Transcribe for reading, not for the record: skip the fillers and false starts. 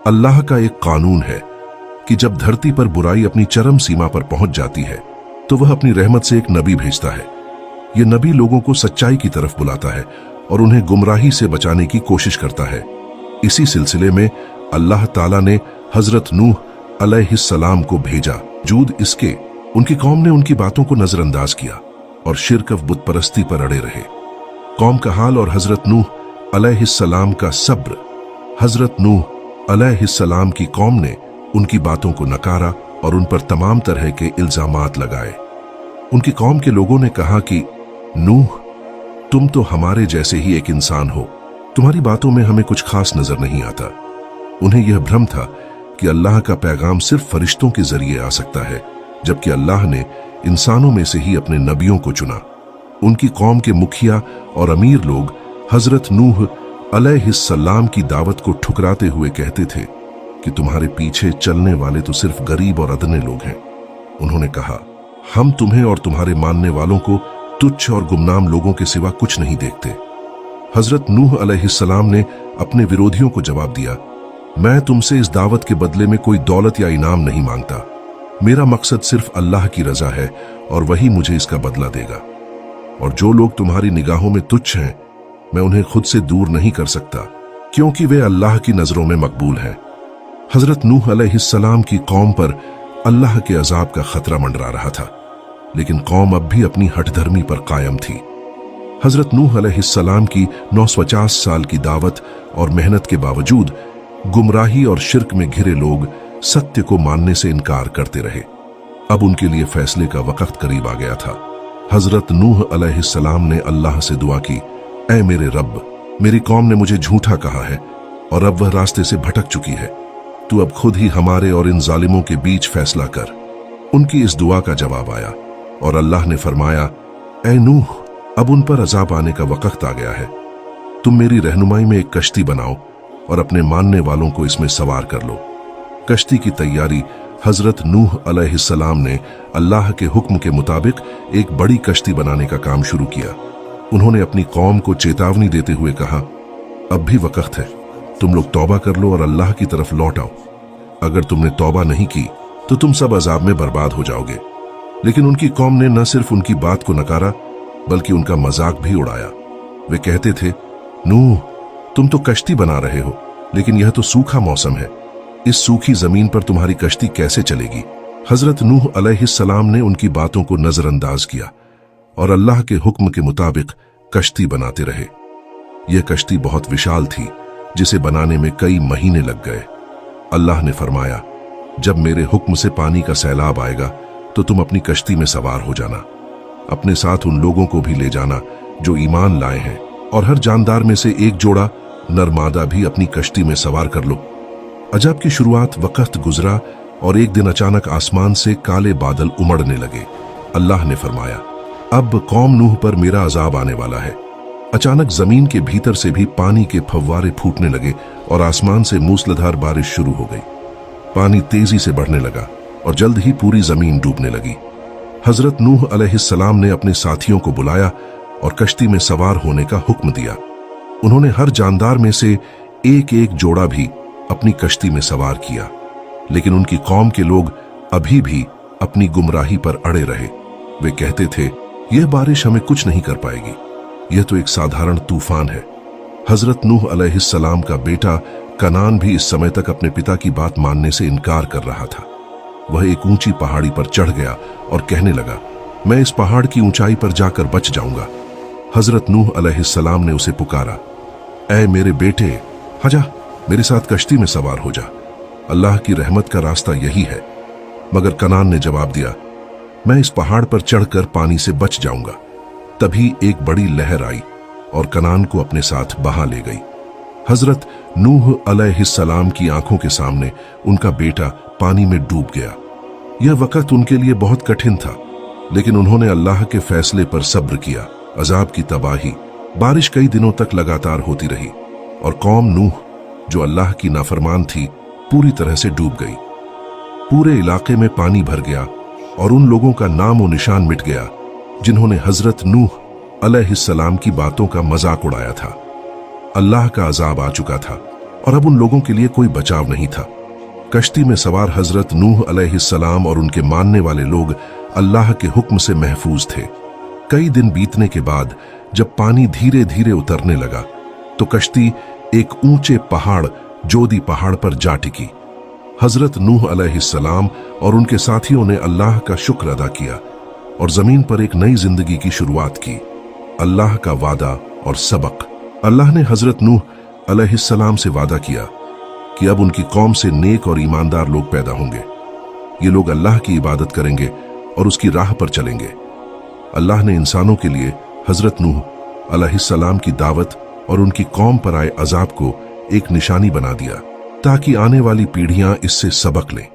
अल्लाह का एक कानून है कि जब धरती पर बुराई अपनी चरम सीमा पर पहुंच जाती है तो वह अपनी रहमत से एक नबी भेजता है। यह नबी लोगों को सच्चाई की तरफ बुलाता है और उन्हें गुमराही से बचाने की कोशिश करता है। इसी सिलसिले में अल्लाह ताला ने हजरत नूह अलैहिस्सलाम को भेजा। जूद इसके उनकी कौम ने उनकी बातों को नजरअंदाज किया और शिर्क व बुत परस्ती पर अड़े रहे। कौम का हाल और हजरत नूह अलैहिस्सलाम का सब्र। हजरत नूह अलैहिस्सलाम की कौम ने उनकी बातों को नकारा और उन पर तमाम तरह के इल्जामात लगाए। उनकी कौम के लोगों ने कहा कि नूह, तुम तो हमारे जैसे ही एक इंसान हो, तुम्हारी बातों में हमें कुछ खास नजर नहीं आता। उन्हें यह भ्रम था कि अल्लाह का पैगाम सिर्फ फरिश्तों के जरिए आ सकता है, जबकि अल्लाह ने इंसानों में से ही अपने नबियों को चुना। उनकी कौम के मुखिया और अमीर लोग हजरत नूह अलैहिस्सलाम की दावत को ठुकराते हुए कहते थे कि तुम्हारे पीछे चलने वाले तो सिर्फ गरीब और अदने लोग हैं। उन्होंने कहा, हम तुम्हें और तुम्हारे मानने वालों को तुच्छ और गुमनाम लोगों के सिवा कुछ नहीं देखते। हजरत नूह अलैहिस्सलाम ने अपने विरोधियों को जवाब दिया, मैं तुमसे इस दावत के बदले में कोई दौलत या इनाम नहीं मांगता। मेरा मकसद सिर्फ अल्लाह की रजा है और वही मुझे इसका बदला देगा। और जो लोग तुम्हारी निगाहों में तुच्छ हैं, मैं उन्हें खुद से दूर नहीं कर सकता, क्योंकि वे अल्लाह की नजरों में मकबूल हैं। हजरत नूह अलैहिस्सलाम की कौम पर अल्लाह के अजाब का खतरा मंडरा रहा था, लेकिन कौम अब भी अपनी हठधर्मी पर कायम थी। हजरत नूह अलैहिस्सलाम की 950 साल की दावत और मेहनत के बावजूद गुमराही और शिर्क में घिरे लोग सत्य को मानने से इनकार करते रहे। अब उनके लिए फैसले का वक्त करीब आ गया था। हजरत नूह अलैहिस्सलाम ने अल्लाह से दुआ की, ऐ मेरे रब, मेरी कौम ने मुझे झूठा कहा है और अब वह रास्ते से भटक चुकी है। तू अब खुद ही हमारे और इन जालिमों के बीच फैसला कर। उनकी इस दुआ का जवाब आया और अल्लाह ने फरमाया, ऐ नूह, अब उन पर अजाब आने का वक्त आ गया है। तुम मेरी रहनुमाई में एक कश्ती बनाओ और अपने मानने वालों को इसमें सवार कर लो। कश्ती की तैयारी हजरत नूह अलैहिस्सलाम ने अल्लाह के हुक्म के मुताबिक एक बड़ी कश्ती बनाने का काम शुरू किया। उन्होंने अपनी कौम को चेतावनी देते हुए कहा, अब भी वक्त है, तुम लोग तौबा कर लो और अल्लाह की तरफ लौट आओ। अगर तुमने तौबा नहीं की तो तुम सब अजाब में बर्बाद हो जाओगे। लेकिन उनकी कौम ने न सिर्फ उनकी बात को नकारा बल्कि उनका मजाक भी उड़ाया। वे कहते थे, नूह, तुम तो कश्ती बना रहे हो, लेकिन यह तो सूखा मौसम है। इस सूखी जमीन पर तुम्हारी कश्ती कैसे चलेगी? हजरत नूह अलैहिस्सलाम ने उनकी बातों को नजरअंदाज किया और अल्लाह के हुक्म के मुताबिक कश्ती बनाते रहे। यह कश्ती बहुत विशाल थी, जिसे बनाने में कई महीने लग गए। अल्लाह ने फरमाया, जब मेरे हुक्म से पानी का सैलाब आएगा तो तुम अपनी कश्ती में सवार हो जाना। अपने साथ उन लोगों को भी ले जाना जो ईमान लाए हैं, और हर जानदार में से एक जोड़ा नरमादा भी अपनी कश्ती में सवार कर लो। अजाब की शुरुआत वक्त गुजरा और एक दिन अचानक आसमान से काले बादल उमड़ने लगे। अल्लाह ने फरमाया, अब कौम नूह पर मेरा अजाब आने वाला है। अचानक जमीन के भीतर से भी पानी के फव्वारे फूटने लगे और आसमान से मूसलाधार बारिश शुरू हो गई। पानी तेजी से बढ़ने लगा और जल्द ही पूरी जमीन डूबने लगी। हजरत नूह अलैहिस्सलाम ने अपने साथियों को बुलाया और कश्ती में सवार होने का हुक्म दिया। उन्होंने हर जानदार में से एक एक जोड़ा भी अपनी कश्ती में सवार किया, लेकिन उनकी कौम के लोग अभी भी अपनी गुमराही पर अड़े रहे। वे कहते थे, यह बारिश हमें कुछ नहीं कर पाएगी, यह तो एक साधारण तूफान है। हजरत नूह अलैहिस्सलाम का बेटा कनान भी इस समय तक अपने पिता की बात मानने से इनकार कर रहा था। वह एक ऊंची पहाड़ी पर चढ़ गया और कहने लगा, मैं इस पहाड़ की ऊंचाई पर जाकर बच जाऊंगा। हजरत नूह अलैहिस्सलाम ने उसे पुकारा, ऐ मेरे बेटे, आजा, मेरे साथ कश्ती में सवार हो जा, अल्लाह की रहमत का रास्ता यही है। मगर कनान ने जवाब दिया, मैं इस पहाड़ पर चढ़कर पानी से बच जाऊंगा। तभी एक बड़ी लहर आई और कनान को अपने साथ बहा ले गई। हजरत नूह अलैहिस्सलाम की आंखों के सामने उनका बेटा पानी में डूब गया। यह वक्त उनके लिए बहुत कठिन था, लेकिन उन्होंने अल्लाह के फैसले पर सब्र किया। अजाब की तबाही, बारिश कई दिनों तक लगातार होती रही और कौम नूह, जो अल्लाह की नाफरमान थी, पूरी तरह से डूब गई। पूरे इलाके में पानी भर गया और उन लोगों का नाम और निशान मिट गया जिन्होंने हजरत नूह अलैहिस्सलाम की बातों का मजाक उड़ाया था। अल्लाह का अजाब आ चुका था और अब उन लोगों के लिए कोई बचाव नहीं था। कश्ती में सवार हजरत नूह अलैहिस्सलाम और उनके मानने वाले लोग अल्लाह के हुक्म से महफूज थे। कई दिन बीतने के बाद जब पानी धीरे धीरे उतरने लगा तो कश्ती एक ऊंचे पहाड़ जोदी पहाड़ पर जा टिकी। हजरत नूह अलैहिस्सलाम और उनके साथियों ने अल्लाह का शुक्र अदा किया और जमीन पर एक नई जिंदगी की शुरुआत की। अल्लाह का वादा और सबक। अल्लाह ने हजरत नूह अलैहिस्सलाम से वादा किया कि अब उनकी कौम से नेक और ईमानदार लोग पैदा होंगे। ये लोग अल्लाह की इबादत करेंगे और उसकी राह पर चलेंगे। अल्लाह ने इंसानों के लिए हजरत नूह अलैहिस्सलाम की दावत और उनकी कौम पर आए अजाब को एक निशानी बना दिया ताकि आने वाली पीढ़ियां इससे सबक लें।